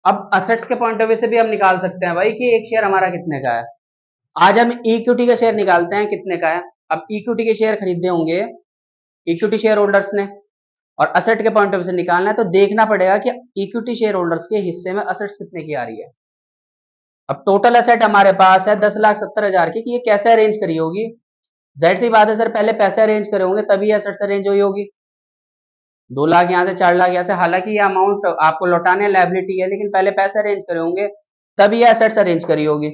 अब असेट्स के point of view से भी हम निकाल सकते हैं भाई कि एक शेयर हमारा कितने का है। आज हम इक्विटी का शेयर निकालते हैं कितने का है। अब इक्विटी के शेयर खरीदे होंगे इक्विटी शेयर होल्डर्स ने, और असेट के पॉइंट ऑफ व्यू से निकालना है तो देखना पड़ेगा कि इक्विटी शेयर होल्डर्स के हिस्से में असेट्स कितने की आ रही है। अब टोटल असेट हमारे पास है 10,70,000 की, कि ये कैसे अरेंज करी होगी। जाहिर सी बात है सर, पहले पैसे अरेंज करे होंगे तभी असेट्स अरेंज हुई होगी। 2 लाख यहाँ से, 4 लाख यहाँ से, हालांकि ये अमाउंट आपको लौटाने लायबिलिटी है, लेकिन पहले पैसे अरेंज करे होंगे तभी ये असेट्स अरेंज करी होगी।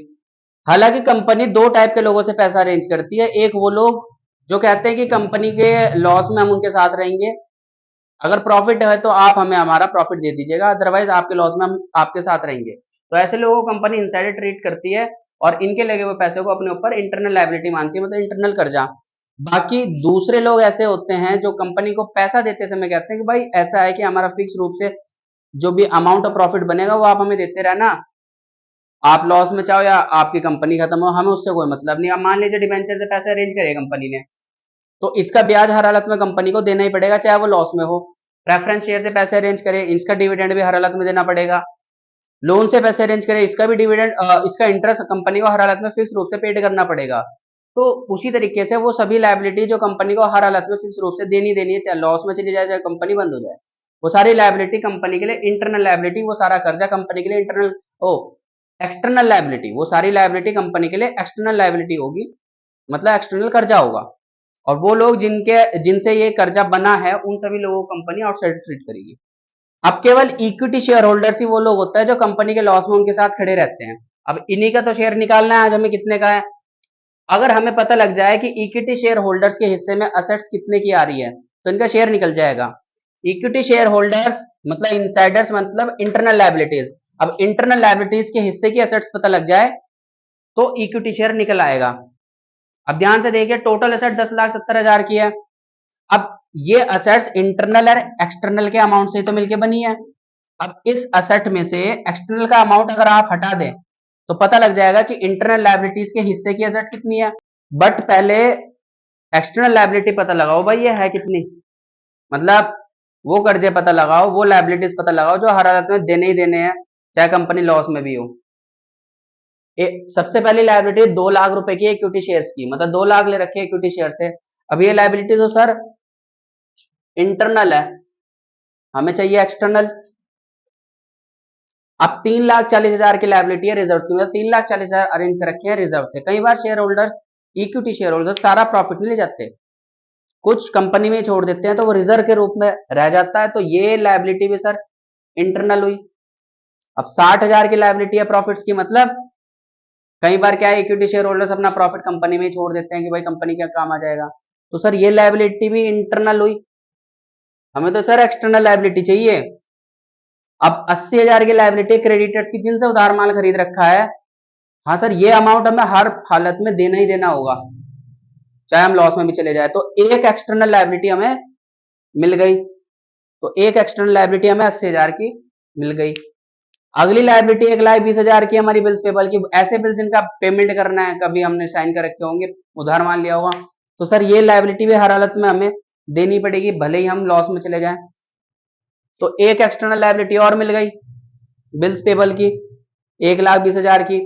हालांकि कंपनी दो टाइप के लोगों से पैसा अरेंज करती है। एक वो लोग जो कहते हैं कि कंपनी के लॉस में हम उनके साथ रहेंगे, अगर प्रॉफिट है तो आप हमें हमारा प्रॉफिट दे दीजिएगा, अदरवाइज आपके लॉस में हम आपके साथ रहेंगे। तो ऐसे लोगों को कंपनी इनसाइडर ट्रीट करती है और इनके लगे हुए पैसे को अपने ऊपर इंटरनल लायबिलिटी मानती है, मतलब इंटरनल कर्जा। बाकी दूसरे लोग ऐसे होते हैं जो कंपनी को पैसा देते समय कहते हैं कि भाई ऐसा है कि हमारा फिक्स रूप से जो भी अमाउंट ऑफ प्रॉफिट बनेगा वो आप हमें देते रहना, आप लॉस में चाहो या आपकी कंपनी खत्म हो, हमें उससे कोई मतलब नहीं। अब मान लीजिए डिबेंचर से पैसे अरेंज करे कंपनी ने, तो इसका ब्याज हर हालत में कंपनी को देना ही पड़ेगा, चाहे वो लॉस में हो। प्रेफरेंस शेयर से पैसे अरेंज करे, इसका डिविडेंड भी हर हालत में देना पड़ेगा। लोन से पैसे अरेंज करे, इसका भी डिविडेंड, इसका इंटरेस्ट कंपनी को हर हालत में फिक्स रूप से पेड करना पड़ेगा। तो उसी तरीके से वो सभी लायबिलिटी जो कंपनी को हर हालत में फिक्स रूप से देनी देनी है, चाहे लॉस में चली जाए चाहे कंपनी बंद हो जाए, वो सारी लायबिलिटी कंपनी के लिए इंटरनल लायबिलिटी, वो सारा कर्जा कंपनी के लिए इंटरनल ओ एक्सटर्नल लायबिलिटी, वो सारी लायबिलिटी कंपनी के लिए एक्सटर्नल लायबिलिटी होगी, मतलब एक्सटर्नल कर्जा होगा। और वो लोग जिनसे ये कर्जा बना है उन सभी लोगों को कंपनी आउटसाइड ट्रीट करेगी। अब केवल इक्विटी शेयर होल्डर्स ही वो लोग होता है जो कंपनी के लॉस में उनके साथ खड़े रहते हैं। अब इन्हीं का तो शेयर निकालना है आज हमें कितने का है। अगर हमें पता लग जाए कि इक्विटी शेयर होल्डर्स के हिस्से में असेट्स कितने की आ रही है तो इनका शेयर निकल जाएगा। इक्विटी शेयर होल्डर्स मतलब इनसाइडर्स, मतलब इंटरनल लायबिलिटीज। अब इंटरनल लायबिलिटीज के हिस्से की असेट्स पता लग जाए तो इक्विटी शेयर निकल आएगा। अब ध्यान से देखिए, टोटल असेट 10,70,000 की है। अब ये असेट्स इंटरनल और एक्सटर्नल के अमाउंट से तो मिलके बनी है। अब इस असेट में से एक्सटर्नल का अमाउंट अगर आप हटा दें तो पता लग जाएगा कि इंटरनल लायबिलिटीज के हिस्से की असेट कितनी है। बट पहले एक्सटर्नल लायबिलिटी पता लगाओ भाई ये है कितनी, मतलब वो कर्जे पता लगाओ, वो लायबिलिटीज पता लगाओ जो हर हालत में देने ही देने हैं, चाहे कंपनी लॉस में भी हो। सबसे पहली लायबिलिटी 2 लाख रुपए की इक्विटी शेयर्स की, मतलब 2 लाख ले रखे इक्विटी शेयर से। अब ये लायबिलिटी तो सर इंटरनल है, हमें चाहिए एक्सटर्नल। अब 3,40,000 की लायबिलिटी है रिजर्व की, मतलब 3,40,000 अरेंज कर रखे हैं रिजर्व से। कई बार share holders, equity share holders सारा प्रॉफिट नहीं ले जाते, कुछ कंपनी में छोड़ देते हैं तो वो रिजर्व के रूप में रह जाता है, तो ये लायबिलिटी भी सर इंटरनल हुई। अब 60,000 की लायबिलिटी है प्रॉफिट्स की, मतलब कई बार क्या है इक्विटी शेयर होल्डर्स अपना प्रॉफिट कंपनी में ही छोड़ देते हैं कि भाई कंपनी का काम आ जाएगा, तो सर ये लायबिलिटी भी इंटरनल हुई। हमें तो सर एक्सटर्नल लायबिलिटी चाहिए। अब 80,000 की लायबिलिटी क्रेडिटर्स की, जिनसे उधार माल खरीद रखा है। हाँ सर, ये अमाउंट हमें हर हालत में देना ही देना होगा, चाहे हम लॉस में भी चले जाए। तो एक एक्सटर्नल लायबिलिटी हमें मिल गई, तो एक एक्सटर्नल लायबिलिटी हमें 80,000 की मिल गई। अगली लायबिलिटी 1,20,000 की हमारी बिल्स पेबल की, ऐसे बिल जिनका पेमेंट करना है, कभी हमने साइन कर रखे होंगे, उधार मान लिया होगा, तो सर ये लायबिलिटी भी हर हालत में हमें देनी पड़ेगी भले ही हम लॉस में चले जाएं। तो एक एक्सटर्नल लायबिलिटी और मिल गई बिल्स पेबल की 1,20,000 की।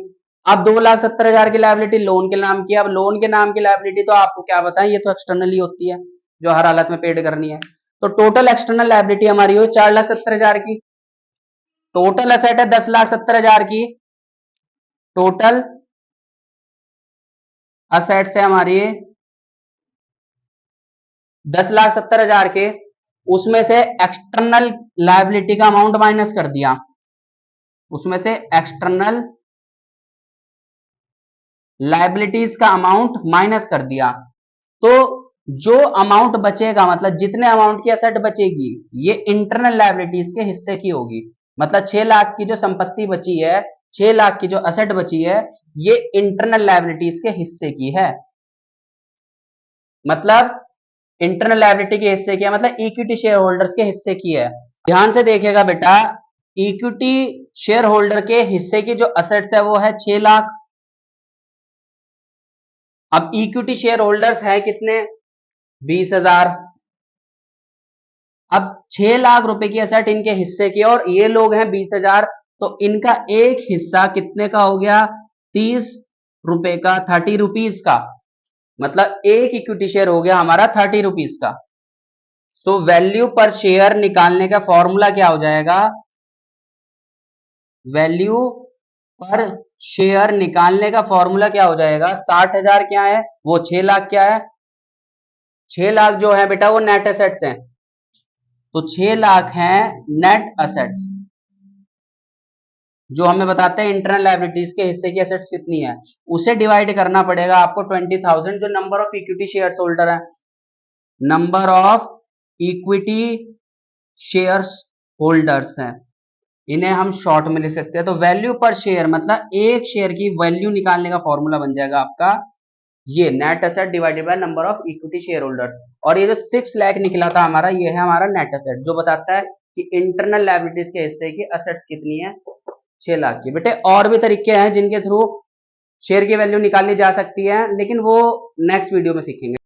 अब 2,70,000 की लायबिलिटी लोन के नाम की। अब लोन के नाम की लायबिलिटी तो आपको क्या बताएं, ये तो एक्सटर्नली होती है जो हर हालत में पेड करनी है। तो टोटल एक्सटर्नल लायबिलिटी हमारी हुई 4,70,000 की। टोटल असेट है 10,70,000 की, टोटल असेट्स है हमारी 10,70,000 के, उसमें से एक्सटर्नल लायबिलिटी का अमाउंट माइनस कर दिया, उसमें से एक्सटर्नल लायबिलिटीज का अमाउंट माइनस कर दिया। तो जो अमाउंट बचेगा, मतलब जितने अमाउंट की असेट बचेगी, ये इंटरनल लायबिलिटीज के हिस्से की होगी। मतलब 6 लाख की जो संपत्ति बची है, 6 लाख की जो असेट बची है, ये इंटरनल लायबिलिटीज के हिस्से की है। मतलब इंटरनल लायबिलिटी के हिस्से की है, मतलब इक्विटी शेयर होल्डर्स के हिस्से की है। ध्यान से देखिएगा बेटा, इक्विटी शेयर होल्डर के हिस्से की जो असेट्स है वो है 6 लाख। अब इक्विटी शेयर होल्डर्स है कितने, 20,000। अब 6 लाख रुपए की असेट इनके हिस्से की और ये लोग हैं 20,000, तो इनका एक हिस्सा कितने का हो गया, 30 रुपए का, 30 रुपीज का, मतलब एक इक्विटी शेयर हो गया हमारा 30 रुपीज का। सो वैल्यू पर शेयर निकालने का फॉर्मूला क्या हो जाएगा, वैल्यू पर शेयर निकालने का फॉर्मूला क्या हो जाएगा, 60,000 क्या है, वो 6 लाख क्या है, 6 लाख जो है बेटा वो नेट एसेट्स हैं, तो 6 लाख है नेट एसेट्स, जो हमें बताते हैं इंटरनल लायबिलिटीज के हिस्से की एसेट्स कितनी है, उसे डिवाइड करना पड़ेगा आपको 20,000, जो number of equity share holder है, number of equity shares holders हैं, इन्हें हम शॉर्ट में लिख सकते हैं। तो वैल्यू पर शेयर मतलब एक शेयर की वैल्यू निकालने का फॉर्मूला बन जाएगा आपका ये net asset divided by number of equity share holders. और ये जो 6 लाख निकला था हमारा, ये है हमारा नेट एसेट, जो बताता है कि इंटरनल लायबिलिटीज के हिस्से की एसेट्स कितनी है, 6 लाख की। बेटे और भी तरीके हैं जिनके थ्रू शेयर की वैल्यू निकाली जा सकती है, लेकिन वो नेक्स्ट वीडियो में सीखेंगे।